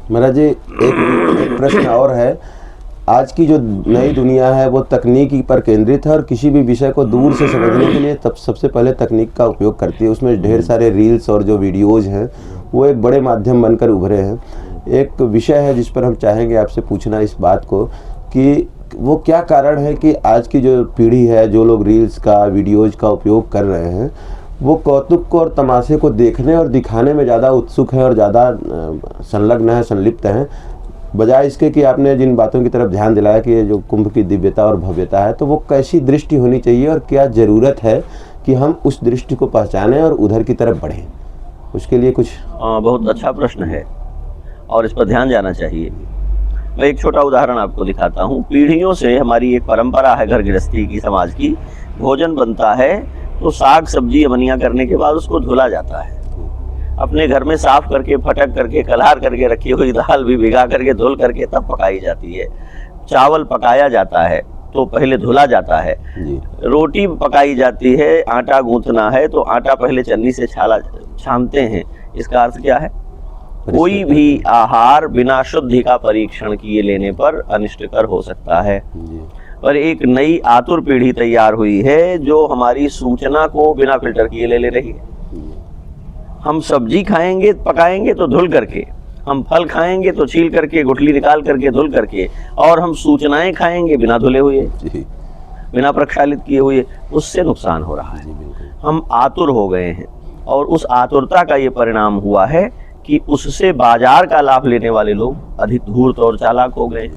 महाराज जी, एक प्रश्न और है। आज की जो नई दुनिया है वो तकनीकी पर केंद्रित है और किसी भी विषय को दूर से समझने के लिए तब सबसे पहले तकनीक का उपयोग करती है। उसमें ढेर सारे रील्स और जो वीडियोज़ हैं वो एक बड़े माध्यम बनकर उभरे हैं। एक विषय है जिस पर हम चाहेंगे आपसे पूछना इस बात को कि वो क्या कारण है कि आज की जो पीढ़ी है, जो लोग रील्स का, वीडियोज़ का उपयोग कर रहे हैं, वो कौतुक को और तमाशे को देखने और दिखाने में ज़्यादा उत्सुक है और ज़्यादा संलग्न है, संलिप्त हैं, बजाय इसके कि आपने जिन बातों की तरफ ध्यान दिलाया कि ये जो कुंभ की दिव्यता और भव्यता है, तो वो कैसी दृष्टि होनी चाहिए और क्या ज़रूरत है कि हम उस दृष्टि को पहचानें और उधर की तरफ बढ़ें? उसके लिए कुछ बहुत अच्छा प्रश्न है और इस पर ध्यान जाना चाहिए। मैं एक छोटा उदाहरण आपको दिखाता हूँ। पीढ़ियों से हमारी एक परंपरा है घर गृहस्थी की, समाज की। भोजन बनता है तो साग सब्जी अमनिया करने के बाद उसको धुला जाता है। अपने घर में साफ करके, फटक करके, कलहार करके रखी हुई दाल भी भिगा करके, धुल करके तब पकाई जाती है। चावल पकाया जाता है तो पहले धुला जाता है। रोटी पकाई जाती है, आटा गूंथना है तो आटा पहले चन्नी से छानते हैं। इसका अर्थ क्या है? कोई भी आहार बिना शुद्धि का परीक्षण किए लेने पर अनिष्टकर हो सकता है। पर एक नई आतुर पीढ़ी तैयार हुई है जो हमारी सूचना को बिना फिल्टर किए ले रही है। हम सब्जी खाएंगे, पकाएंगे तो धुल करके, हम फल खाएंगे तो छील करके, गुठली निकाल करके, धुल करके, और हम सूचनाएं खाएंगे बिना धुले हुए, बिना प्रक्षालित किए हुए। उससे नुकसान हो रहा है। हम आतुर हो गए हैं और उस आतुरता का ये परिणाम हुआ है कि उससे बाजार का लाभ लेने वाले लोग अधिक धूर्त और चालाक हो गए।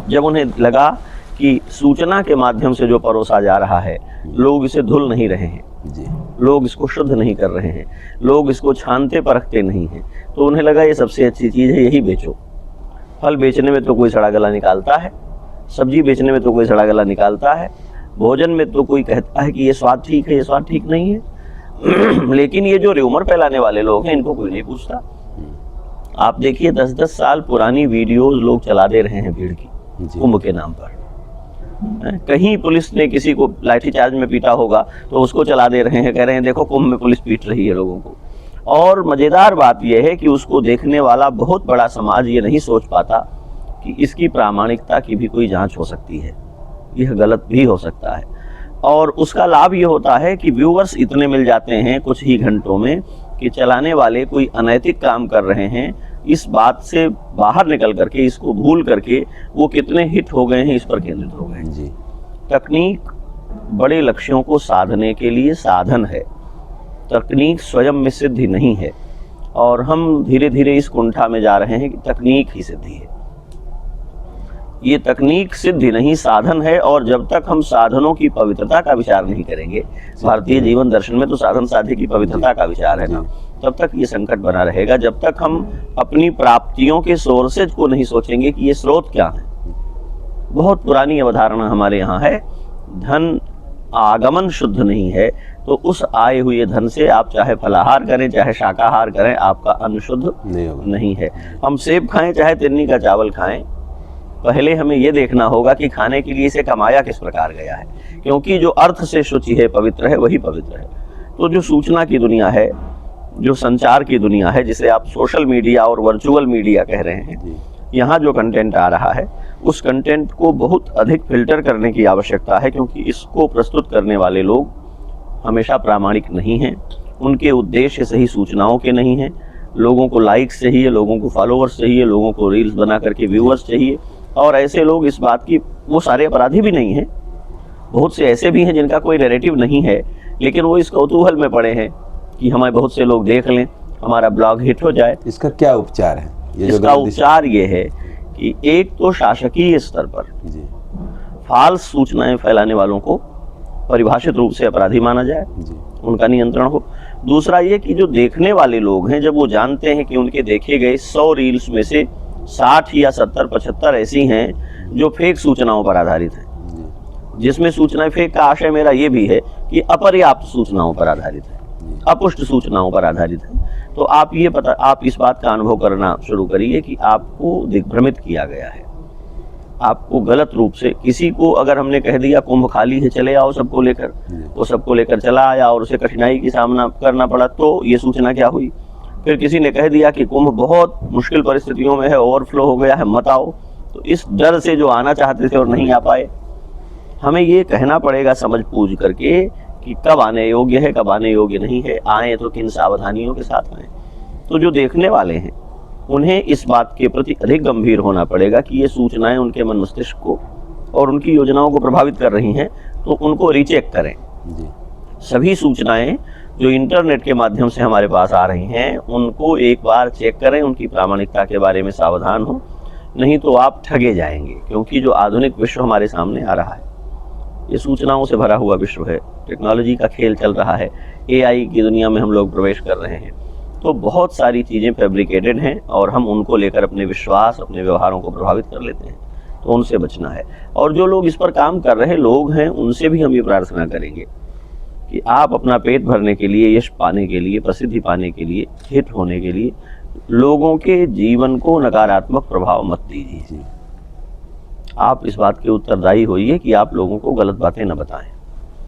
जब उन्हें लगा कि सूचना के माध्यम से जो परोसा जा रहा है, लोग इसे धुल नहीं रहे हैं, लोग इसको शुद्ध नहीं कर रहे हैं, लोग इसको छानते परखते नहीं हैं, तो उन्हें लगा ये सबसे अच्छी चीज़ है, यही बेचो। फल बेचने में तो कोई सड़ा गला निकालता है, सब्जी बेचने में तो कोई सड़ा गला निकालता है, भोजन में तो कोई कहता है कि ये स्वाद ठीक है, ये स्वाद ठीक नहीं है। लेकिन ये जो र्यूमर फैलाने वाले लोग हैं, इनको कोई नहीं पूछता। आप देखिए 10-10 साल पुरानी वीडियोस लोग चला दे रहे हैं भीड़ की, कुंभ के नाम पर। कहीं पुलिस ने किसी को लाठीचार्ज में पीटा होगा तो उसको चला दे रहे हैं, कह रहे हैं देखो कुंभ में पुलिस पीट रही है लोगों को। और मजेदार बात यह है कि उसको देखने वाला बहुत बड़ा समाज ये नहीं सोच पाता कि इसकी प्रामाणिकता की भी कोई जांच हो सकती है, यह गलत भी हो सकता है। और उसका लाभ ये होता है कि व्यूअर्स इतने मिल जाते हैं कुछ ही घंटों में कि चलाने वाले कोई अनैतिक काम कर रहे हैं, इस बात से बाहर निकल करके, इसको भूल करके वो कितने हिट हो गए हैं इस पर केंद्रित हो गए हैं। जी, तकनीक बड़े लक्ष्यों को साधने के लिए साधन है, तकनीक स्वयं में सिद्धि नहीं है। और हम धीरे धीरे इस कुंठा में जा रहे हैं कि तकनीक ही सिद्धि है। ये तकनीक सिद्धि नहीं, साधन है। और जब तक हम साधनों की पवित्रता का विचार नहीं करेंगे, भारतीय जीवन दर्शन में तो साधन साध्य की पवित्रता का विचार है ना, तब तक ये संकट बना रहेगा। जब तक हम अपनी प्राप्तियों के सोर्सेज को नहीं सोचेंगे कि ये स्रोत क्या है। बहुत पुरानी अवधारणा हमारे यहाँ है, धन आगमन शुद्ध नहीं है तो उस आए हुए धन से आप चाहे फलाहार करें चाहे शाकाहार करें, आपका अन्न शुद्ध नहीं है। हम सेब खाएं चाहे तिन्नी का चावल खाएं, पहले हमें यह देखना होगा कि खाने के लिए इसे कमाया किस प्रकार गया है, क्योंकि जो अर्थ से शुचि है, पवित्र है, वही पवित्र है। तो जो सूचना की दुनिया है, जो संचार की दुनिया है, जिसे आप सोशल मीडिया और वर्चुअल मीडिया कह रहे हैं, यहाँ जो कंटेंट आ रहा है उस कंटेंट को बहुत अधिक फिल्टर करने की आवश्यकता है, क्योंकि इसको प्रस्तुत करने वाले लोग हमेशा प्रामाणिक नहीं हैं, उनके उद्देश्य सही सूचनाओं के नहीं हैं। लोगों को लाइक्स चाहिए, लोगों को फॉलोअर्स चाहिए, लोगों को रील्स बना करके व्यूअर्स चाहिए। और ऐसे लोग इस बात की, वो सारे अपराधी भी नहीं हैं, बहुत से ऐसे भी हैं जिनका कोई नैरेटिव नहीं है, लेकिन वो इस कौतूहल में पड़े हैं कि हमें बहुत से लोग देख लें, हमारा ब्लॉग हिट हो जाए। इसका क्या उपचार है? इसका उपचार ये है कि एक तो शासकीय स्तर पर फाल्स सूचनाएं फैलाने वालों को परिभाषित रूप से अपराधी माना जाए, उनका नियंत्रण हो। दूसरा ये कि जो देखने वाले लोग हैं, जब वो जानते हैं कि उनके देखे गए 100 रील्स में से 60 या 70, 75 ऐसी हैं जो फेक सूचनाओं पर आधारित हैं, जिसमें सूचनाएं फेक का आशय मेरा ये भी है कि अपर्याप्त सूचनाओं पर आधारित है, अपुष्ट सूचनाओं पर आधारित है। तो आप इस बात का अनुभव करना शुरू करिए कि आपको दिग्भ्रमित किया गया है, आपको गलत रूप से, किसी को अगर हमने कह दिया कुंभ खाली है चले आओ सबको लेकर, वो सबको लेकर चला आया और उसे कठिनाई की सामना करना पड़ा, तो ये सूचना क्या हुई? फिर किसी ने कह दिया कि कुंभ बहुत मुश्किल परिस्थितियों में है, ओवरफ्लो हो गया है, मत आओ। तो इस डर से जो आना चाहते थे और नहीं आ पाए, हमें ये कहना पड़ेगा समझ बूझ करके कि कब आने योग्य है, कब आने योग्य नहीं है, आए तो किन सावधानियों के साथ आए। तो जो देखने वाले हैं उन्हें इस बात के प्रति अधिक गंभीर होना पड़ेगा कि ये सूचनाएं उनके मन मस्तिष्क को और उनकी योजनाओं को प्रभावित कर रही हैं, तो उनको रीचेक करें। जी। सभी सूचनाएं जो इंटरनेट के माध्यम से हमारे पास आ रही हैं उनको एक बार चेक करें, उनकी प्रामाणिकता के बारे में सावधान हो, नहीं तो आप ठगे जाएंगे। क्योंकि जो आधुनिक विश्व हमारे सामने आ रहा है ये सूचनाओं से भरा हुआ विश्व है, टेक्नोलॉजी का खेल चल रहा है, एआई की दुनिया में हम लोग प्रवेश कर रहे हैं। तो बहुत सारी चीज़ें फैब्रिकेटेड हैं और हम उनको लेकर अपने विश्वास, अपने व्यवहारों को प्रभावित कर लेते हैं, तो उनसे बचना है। और जो लोग इस पर काम कर रहे लोग हैं उनसे भी हम ये प्रार्थना करेंगे कि आप अपना पेट भरने के लिए, यश पाने के लिए, प्रसिद्धि पाने के लिए, हिट होने के लिए लोगों के जीवन को नकारात्मक प्रभाव मत दीजिए। आप इस बात के उत्तरदायी होइए कि आप लोगों को गलत बातें न बताएं।